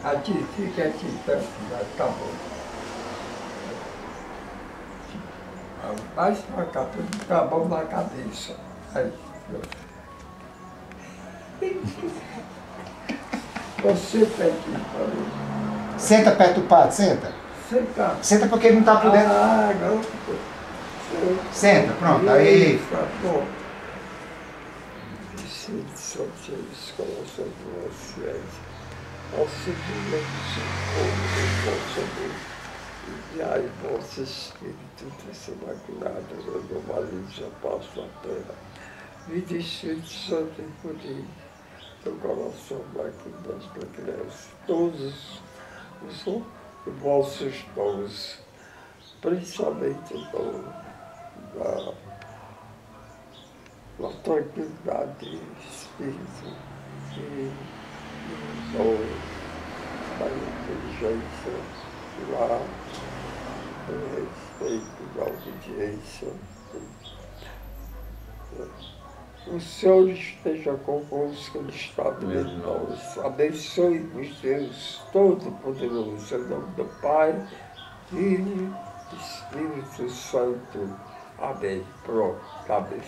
Aqui, fica aqui perto, acabou. Mais pra cá, põe a mão na cabeça. Aí, você tem que ir. Senta perto do padre, senta. Senta. Senta porque ele não está podendo. Ah, não. Senta, pronto, aí. Bom. Espírito Santo, escola sobre a ciência, ao suprimento do vosso amor, enviai vosso Espírito dessa imaculada, renovaliza a paz da terra. Vinde Espírito Santo e poder do coração daqui das crianças, todos os vossos dons, principalmente da tranquilidade de espírito e da inteligência, do respeito, da obediência. O Senhor esteja convosco, Ele está no meio de nós. Abençoe-vos, Deus Todo-Poderoso, em nome do Pai, Filho e Espírito Santo. Amém. Pronto, cabeça.